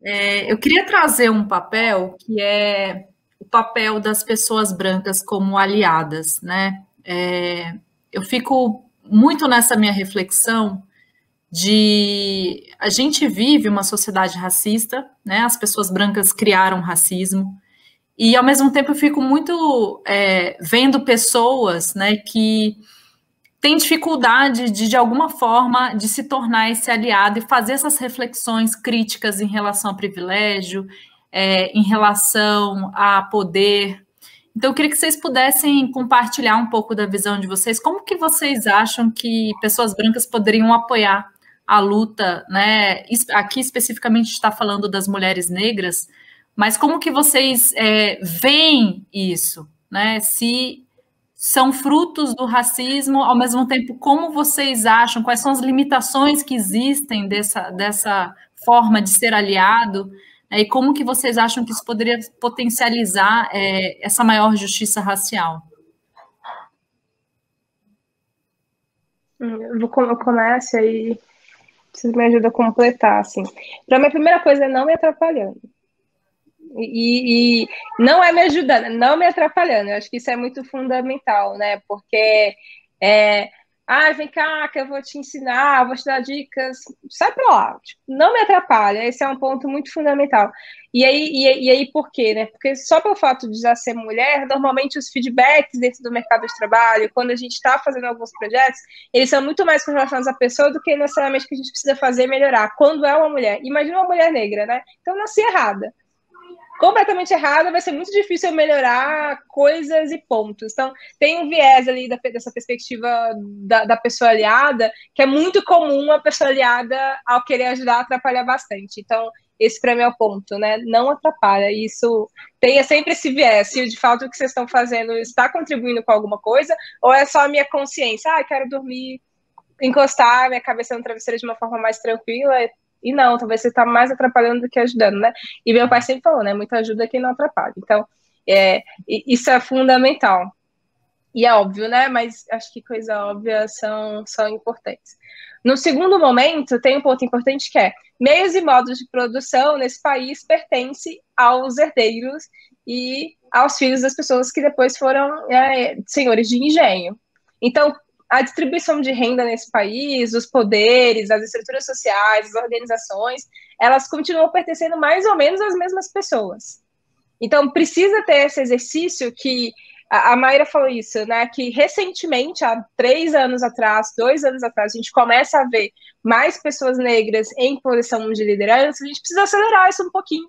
Eu queria trazer um papel que é o papel das pessoas brancas como aliadas, né? Eu fico muito nessa minha reflexão de a gente vive uma sociedade racista, né? As pessoas brancas criaram racismo e ao mesmo tempo eu fico muito vendo pessoas, né, que tem dificuldade de alguma forma, de se tornar esse aliado e fazer essas reflexões críticas em relação a privilégio, em relação a poder. Então, eu queria que vocês pudessem compartilhar um pouco da visão de vocês. Como que vocês acham que pessoas brancas poderiam apoiar a luta, né? Aqui especificamente está falando das mulheres negras, mas como que vocês veem isso, né? Se são frutos do racismo, ao mesmo tempo, como vocês acham, quais são as limitações que existem dessa forma de ser aliado, né, e como que vocês acham que isso poderia potencializar essa maior justiça racial? Eu começo aí, vocês me ajudam a completar, assim. Para mim, a primeira coisa é não me atrapalhando. E não é me ajudando, não me atrapalhando. Eu acho que isso é muito fundamental, né? Porque vem cá que eu vou te ensinar, vou te dar dicas, sai para lá, tipo, não me atrapalha. Esse é um ponto muito fundamental. E aí por quê, né? Porque só pelo fato de já ser mulher, normalmente os feedbacks dentro do mercado de trabalho, quando a gente está fazendo alguns projetos, eles são muito mais relacionados à pessoa do que necessariamente o que a gente precisa fazer e melhorar. Quando é uma mulher, imagina uma mulher negra, né? Então nasci errada, completamente errada, vai ser muito difícil eu melhorar coisas e pontos. Então, tem um viés ali dessa perspectiva da pessoa aliada, que é muito comum a pessoa aliada, ao querer ajudar, atrapalhar bastante. Então, esse para mim é o ponto, né? Não atrapalha. Isso tenha sempre esse viés. Se de fato o que vocês estão fazendo está contribuindo com alguma coisa, ou é só a minha consciência, quero dormir, encostar minha cabeça no travesseiro de uma forma mais tranquila. E não, talvez você está mais atrapalhando do que ajudando, né? E meu pai sempre falou, né? Muita ajuda quem não atrapalha. Então, isso é fundamental. E é óbvio, né? Mas acho que coisas óbvias são importantes. No segundo momento, tem um ponto importante que é meios e modos de produção nesse país pertencem aos herdeiros e aos filhos das pessoas que depois foram senhores de engenho. Então, a distribuição de renda nesse país, os poderes, as estruturas sociais, as organizações, elas continuam pertencendo mais ou menos às mesmas pessoas. Então, precisa ter esse exercício que a Mayra falou isso, né? Que recentemente, há 3 anos atrás, 2 anos atrás, a gente começa a ver mais pessoas negras em posição de liderança. A gente precisa acelerar isso um pouquinho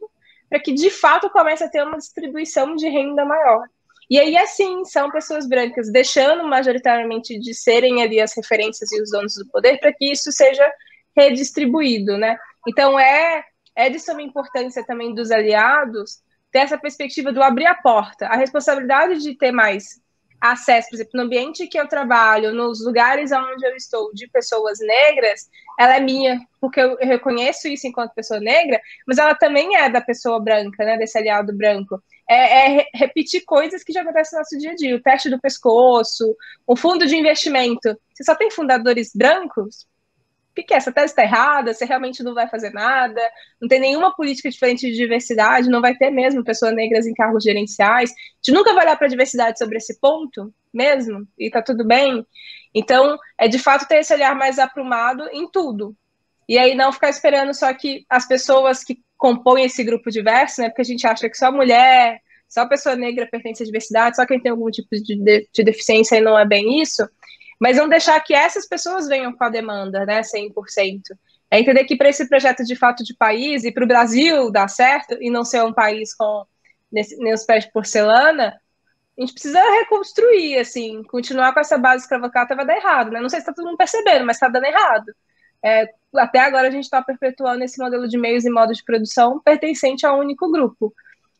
para que, de fato, comece a ter uma distribuição de renda maior. E aí, assim, são pessoas brancas deixando majoritariamente de serem ali as referências e os donos do poder para que isso seja redistribuído, né? Então, é de suma importância também dos aliados ter essa perspectiva do abrir a porta. A responsabilidade de ter mais acesso, por exemplo, no ambiente que eu trabalho, nos lugares onde eu estou de pessoas negras, ela é minha, porque eu reconheço isso enquanto pessoa negra, mas ela também é da pessoa branca, né, desse aliado branco. Repetir coisas que já acontecem no nosso dia a dia. O teste do pescoço, o fundo de investimento. Você só tem fundadores brancos? O que é? Essa tese está errada? Você realmente não vai fazer nada? Não tem nenhuma política diferente de diversidade? Não vai ter mesmo pessoas negras em cargos gerenciais? A gente nunca vai olhar para a diversidade sobre esse ponto mesmo? E tá tudo bem? Então, de fato ter esse olhar mais aprumado em tudo. E aí não ficar esperando só que as pessoas que compõem esse grupo diverso, né? Porque a gente acha que só mulher, só pessoa negra pertence à diversidade, só quem tem algum tipo de deficiência e não é bem isso. Mas não deixar que essas pessoas venham com a demanda, né, 100%. É entender que para esse projeto de fato de país, e para o Brasil dar certo, e não ser um país com nem os pés de porcelana, a gente precisa reconstruir, assim, continuar com essa base escravocrata vai dar errado, né? Não sei se está todo mundo percebendo, mas está dando errado. Até agora a gente está perpetuando esse modelo de meios e modos de produção pertencente a um único grupo.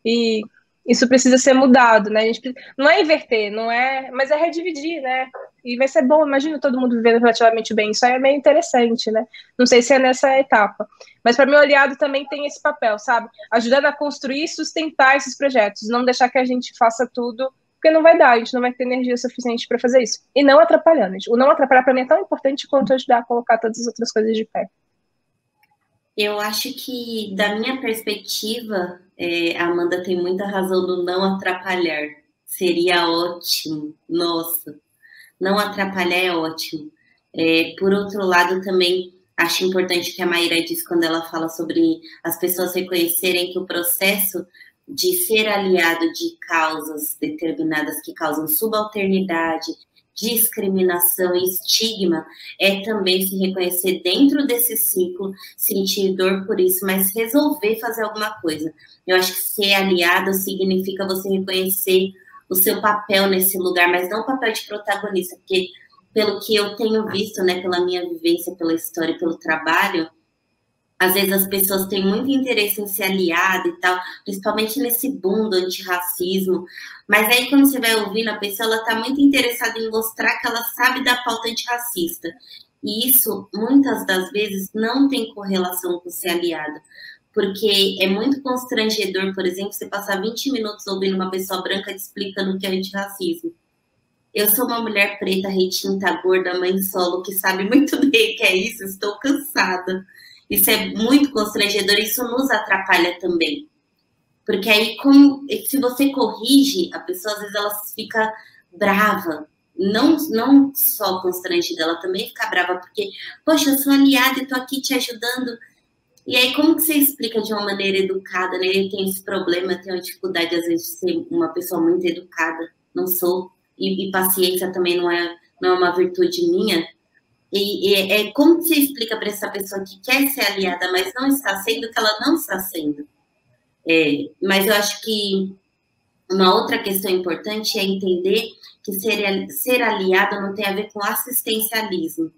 E isso precisa ser mudado, né? A gente não é inverter, não é, mas é redividir, né? E vai ser bom, imagina todo mundo vivendo relativamente bem. Isso aí é meio interessante, né? Não sei se é nessa etapa. Mas para mim, o aliado também tem esse papel, sabe? Ajudando a construir e sustentar esses projetos. Não deixar que a gente faça tudo, porque não vai dar, a gente não vai ter energia suficiente para fazer isso. E não atrapalhando. O não atrapalhar para mim é tão importante quanto ajudar a colocar todas as outras coisas de pé. Eu acho que, da minha perspectiva, a Amanda tem muita razão no não atrapalhar. Seria ótimo, nossa, não atrapalhar é ótimo. Por outro lado, também acho importante que a Maíra diz quando ela fala sobre as pessoas reconhecerem que o processo de ser aliado de causas determinadas que causam subalternidade, discriminação e estigma é também se reconhecer dentro desse ciclo, sentir dor por isso, mas resolver fazer alguma coisa. Eu acho que ser aliado significa você reconhecer o seu papel nesse lugar, mas não o papel de protagonista, porque pelo que eu tenho visto, né, pela minha vivência, pela história, pelo trabalho, às vezes as pessoas têm muito interesse em ser aliada e tal, principalmente nesse boom do antirracismo, mas aí quando você vai ouvindo a pessoa, ela está muito interessada em mostrar que ela sabe da pauta antirracista, e isso, muitas das vezes, não tem correlação com ser aliada, porque é muito constrangedor, por exemplo, você passar 20 minutos ouvindo uma pessoa branca te explicando o que é antirracismo. Eu sou uma mulher preta, retinta, gorda, mãe solo, que sabe muito bem o que é isso, estou cansada. Isso é muito constrangedor, isso nos atrapalha também. Porque aí, se você corrige, a pessoa, às vezes, ela fica brava. Não só constrangida, ela também fica brava, porque, poxa, eu sou aliada e estou aqui te ajudando. E aí, como que você explica de uma maneira educada, né? Eu tenho esse problema, tenho dificuldade, às vezes, de ser uma pessoa muito educada. Não sou. E paciência também não é uma virtude minha. E como você explica para essa pessoa que quer ser aliada, mas não está sendo, que ela não está sendo? Mas eu acho que uma outra questão importante é entender que ser aliado não tem a ver com assistencialismo,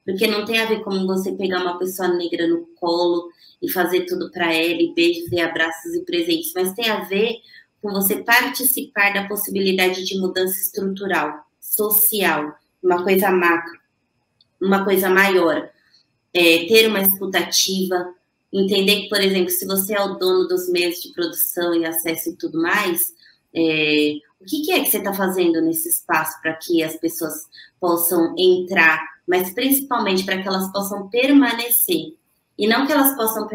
porque não tem a ver com você pegar uma pessoa negra no colo e fazer tudo para ela, e beijos e abraços e presentes, mas tem a ver com você participar da possibilidade de mudança estrutural, social, uma coisa macro, uma coisa maior, ter uma escutativa, entender que, por exemplo, se você é o dono dos meios de produção e acesso e tudo mais, o que é que você está fazendo nesse espaço para que as pessoas possam entrar, mas principalmente para que elas possam permanecer, e não que elas possam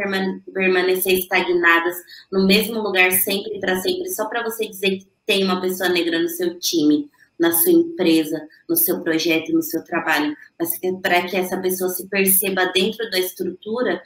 permanecer estagnadas no mesmo lugar sempre para sempre, só para você dizer que tem uma pessoa negra no seu time, na sua empresa, no seu projeto, no seu trabalho, mas para que essa pessoa se perceba dentro da estrutura,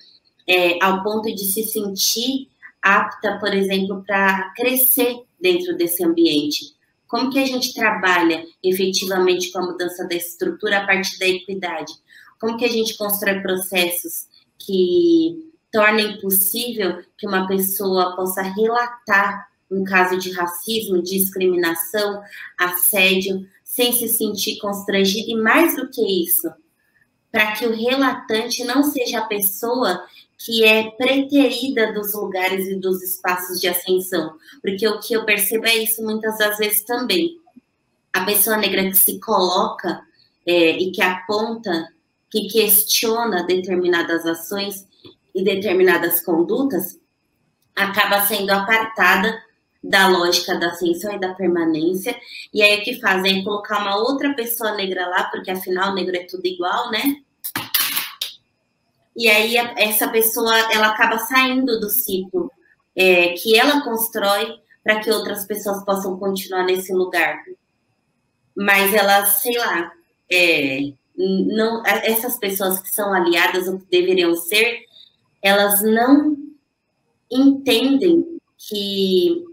ao ponto de se sentir apta, por exemplo, para crescer dentro desse ambiente. Como que a gente trabalha efetivamente com a mudança da estrutura a partir da equidade? Como que a gente constrói processos que tornem possível que uma pessoa possa relatar um caso de racismo, discriminação, assédio, sem se sentir constrangida, e mais do que isso, para que o relatante não seja a pessoa que é preterida dos lugares e dos espaços de ascensão, porque o que eu percebo é isso muitas das vezes também. A pessoa negra que se coloca e que aponta, que questiona determinadas ações e determinadas condutas, acaba sendo apartada da lógica da ascensão e da permanência, e aí o que fazem é colocar uma outra pessoa negra lá, porque afinal o negro é tudo igual, né? E aí essa pessoa, ela acaba saindo do ciclo que ela constrói para que outras pessoas possam continuar nesse lugar. Mas elas, sei lá, não, essas pessoas que são aliadas, ou que deveriam ser, elas não entendem que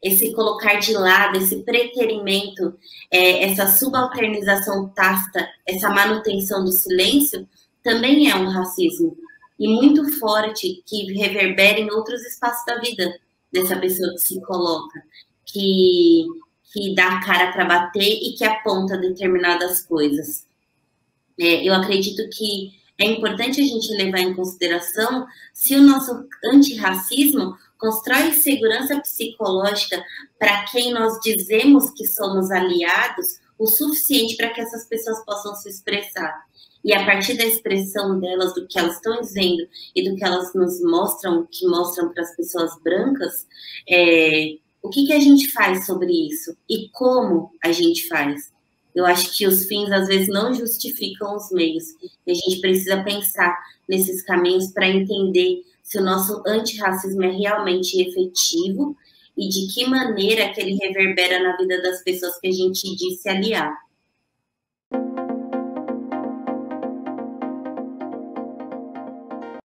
esse colocar de lado, esse preterimento, essa subalternização tácita, essa manutenção do silêncio, também é um racismo, e muito forte, que reverbera em outros espaços da vida dessa pessoa que se coloca, que dá a cara para bater e que aponta determinadas coisas. Eu acredito que é importante a gente levar em consideração se o nosso antirracismo constrói segurança psicológica para quem nós dizemos que somos aliados, o suficiente para que essas pessoas possam se expressar. E a partir da expressão delas, do que elas estão dizendo e do que elas nos mostram, que mostram para as pessoas brancas, o que a gente faz sobre isso? E como a gente faz? Eu acho que os fins, às vezes, não justificam os meios. E a gente precisa pensar nesses caminhos para entender se o nosso antirracismo é realmente efetivo e de que maneira que ele reverbera na vida das pessoas que a gente diz se aliar.